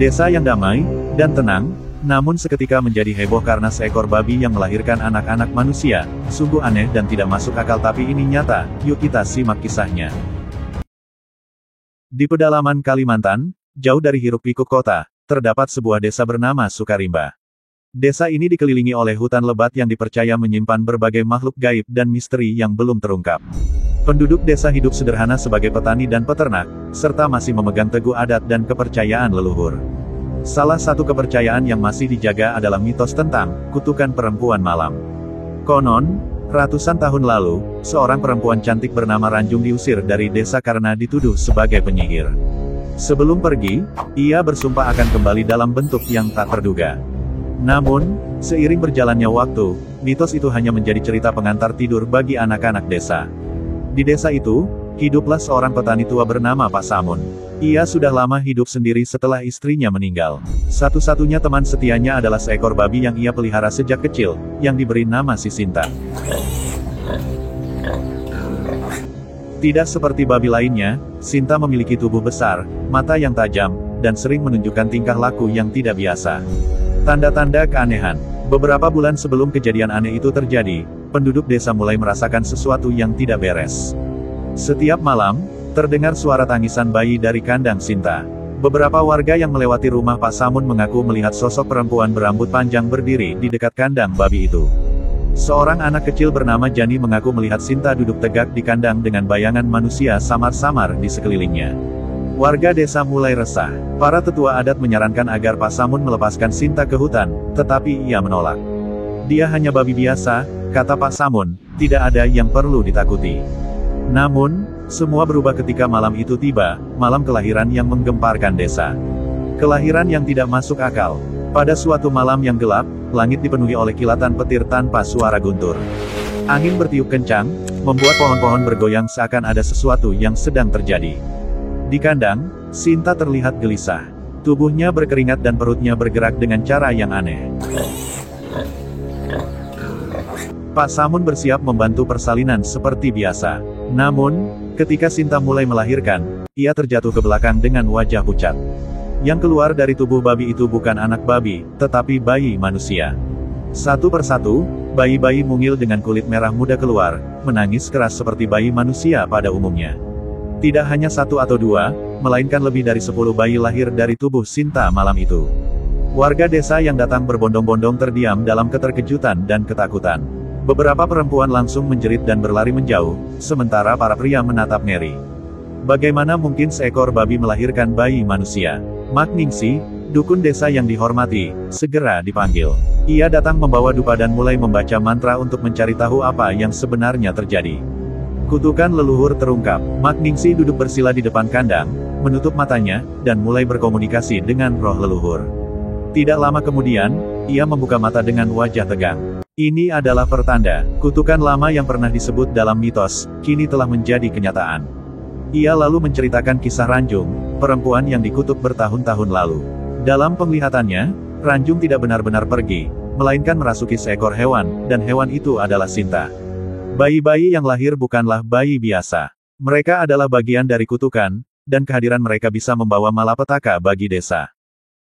Desa yang damai dan tenang, namun seketika menjadi heboh karena seekor babi yang melahirkan anak-anak manusia. Sungguh aneh dan tidak masuk akal, tapi ini nyata. Yuk kita simak kisahnya. Di pedalaman Kalimantan, jauh dari hiruk-pikuk kota, terdapat sebuah desa bernama Sukarimba. Desa ini dikelilingi oleh hutan lebat yang dipercaya menyimpan berbagai makhluk gaib dan misteri yang belum terungkap. Penduduk desa hidup sederhana sebagai petani dan peternak, serta masih memegang teguh adat dan kepercayaan leluhur. Salah satu kepercayaan yang masih dijaga adalah mitos tentang kutukan perempuan malam. Konon, ratusan tahun lalu, seorang perempuan cantik bernama Ranjung diusir dari desa karena dituduh sebagai penyihir. Sebelum pergi, ia bersumpah akan kembali dalam bentuk yang tak terduga. Namun, seiring berjalannya waktu, mitos itu hanya menjadi cerita pengantar tidur bagi anak-anak desa. Di desa itu, hiduplah seorang petani tua bernama Pak Samun. Ia sudah lama hidup sendiri setelah istrinya meninggal. Satu-satunya teman setianya adalah seekor babi yang ia pelihara sejak kecil, yang diberi nama si Sinta. Tidak seperti babi lainnya, Sinta memiliki tubuh besar, mata yang tajam, dan sering menunjukkan tingkah laku yang tidak biasa. Tanda-tanda keanehan. Beberapa bulan sebelum kejadian aneh itu terjadi, penduduk desa mulai merasakan sesuatu yang tidak beres. Setiap malam, terdengar suara tangisan bayi dari kandang Sinta. Beberapa warga yang melewati rumah Pak Samun mengaku melihat sosok perempuan berambut panjang berdiri di dekat kandang babi itu. Seorang anak kecil bernama Jani mengaku melihat Sinta duduk tegak di kandang dengan bayangan manusia samar-samar di sekelilingnya. Warga desa mulai resah. Para tetua adat menyarankan agar Pak Samun melepaskan Sinta ke hutan, tetapi ia menolak. Dia hanya babi biasa, kata Pak Samun, tidak ada yang perlu ditakuti. Namun, semua berubah ketika malam itu tiba, malam kelahiran yang menggemparkan desa. Kelahiran yang tidak masuk akal. Pada suatu malam yang gelap, langit dipenuhi oleh kilatan petir tanpa suara guntur. Angin bertiup kencang, membuat pohon-pohon bergoyang seakan ada sesuatu yang sedang terjadi. Di kandang, Sinta terlihat gelisah. Tubuhnya berkeringat dan perutnya bergerak dengan cara yang aneh. Pak Samun bersiap membantu persalinan seperti biasa. Namun, ketika Sinta mulai melahirkan, ia terjatuh ke belakang dengan wajah pucat. Yang keluar dari tubuh babi itu bukan anak babi, tetapi bayi manusia. Satu persatu, bayi-bayi mungil dengan kulit merah muda keluar, menangis keras seperti bayi manusia pada umumnya. Tidak hanya satu atau dua, melainkan lebih dari 10 bayi lahir dari tubuh Sinta malam itu. Warga desa yang datang berbondong-bondong terdiam dalam keterkejutan dan ketakutan. Beberapa perempuan langsung menjerit dan berlari menjauh, sementara para pria menatap ngeri. Bagaimana mungkin seekor babi melahirkan bayi manusia? Mak Ningsi, dukun desa yang dihormati, segera dipanggil. Ia datang membawa dupa dan mulai membaca mantra untuk mencari tahu apa yang sebenarnya terjadi. Kutukan leluhur terungkap. Mak Ningsi duduk bersila di depan kandang, menutup matanya, dan mulai berkomunikasi dengan roh leluhur. Tidak lama kemudian, ia membuka mata dengan wajah tegang. Ini adalah pertanda, kutukan lama yang pernah disebut dalam mitos, kini telah menjadi kenyataan. Ia lalu menceritakan kisah Ranjung, perempuan yang dikutuk bertahun-tahun lalu. Dalam penglihatannya, Ranjung tidak benar-benar pergi, melainkan merasuki seekor hewan, dan hewan itu adalah Sinta. Bayi-bayi yang lahir bukanlah bayi biasa. Mereka adalah bagian dari kutukan, dan kehadiran mereka bisa membawa malapetaka bagi desa.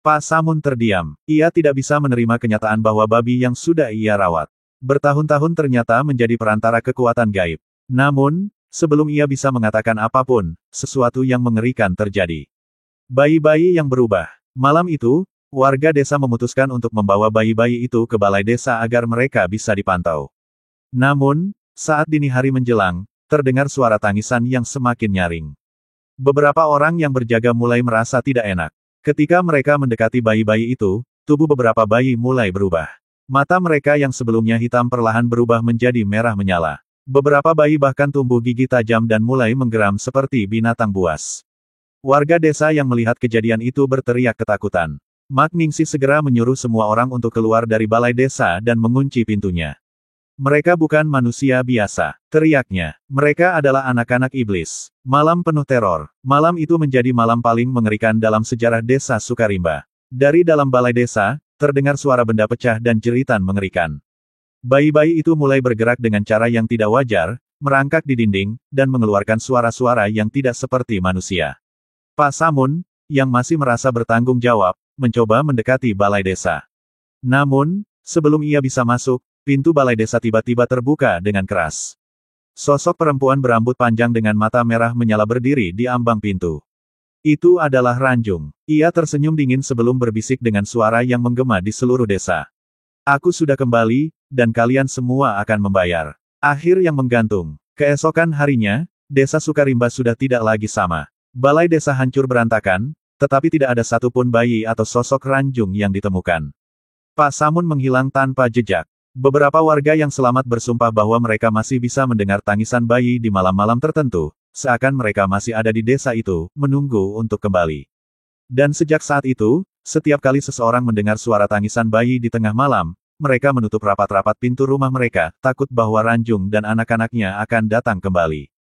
Pak Samun terdiam. Ia tidak bisa menerima kenyataan bahwa babi yang sudah ia rawat bertahun-tahun ternyata menjadi perantara kekuatan gaib. Namun, sebelum ia bisa mengatakan apapun, sesuatu yang mengerikan terjadi. Bayi-bayi yang berubah. Malam itu, warga desa memutuskan untuk membawa bayi-bayi itu ke balai desa agar mereka bisa dipantau. Namun, saat dini hari menjelang, terdengar suara tangisan yang semakin nyaring. Beberapa orang yang berjaga mulai merasa tidak enak. Ketika mereka mendekati bayi-bayi itu, tubuh beberapa bayi mulai berubah. Mata mereka yang sebelumnya hitam perlahan berubah menjadi merah menyala. Beberapa bayi bahkan tumbuh gigi tajam dan mulai menggeram seperti binatang buas. Warga desa yang melihat kejadian itu berteriak ketakutan. Mak Ningsi segera menyuruh semua orang untuk keluar dari balai desa dan mengunci pintunya. Mereka bukan manusia biasa, teriaknya. Mereka adalah anak-anak iblis. Malam penuh teror. Malam itu menjadi malam paling mengerikan dalam sejarah desa Sukarimba. Dari dalam balai desa, terdengar suara benda pecah dan jeritan mengerikan. Bayi-bayi itu mulai bergerak dengan cara yang tidak wajar, merangkak di dinding, dan mengeluarkan suara-suara yang tidak seperti manusia. Pak Samun, yang masih merasa bertanggung jawab, mencoba mendekati balai desa. Namun, sebelum ia bisa masuk, pintu balai desa tiba-tiba terbuka dengan keras. Sosok perempuan berambut panjang dengan mata merah menyala berdiri di ambang pintu. Itu adalah Ranjung. Ia tersenyum dingin sebelum berbisik dengan suara yang menggema di seluruh desa. Aku sudah kembali, dan kalian semua akan membayar. Akhir yang menggantung. Keesokan harinya, desa Sukarimba sudah tidak lagi sama. Balai desa hancur berantakan, tetapi tidak ada satupun bayi atau sosok Ranjung yang ditemukan. Pak Samun menghilang tanpa jejak. Beberapa warga yang selamat bersumpah bahwa mereka masih bisa mendengar tangisan bayi di malam-malam tertentu, seakan mereka masih ada di desa itu, menunggu untuk kembali. Dan sejak saat itu, setiap kali seseorang mendengar suara tangisan bayi di tengah malam, mereka menutup rapat-rapat pintu rumah mereka, takut bahwa Ranjung dan anak-anaknya akan datang kembali.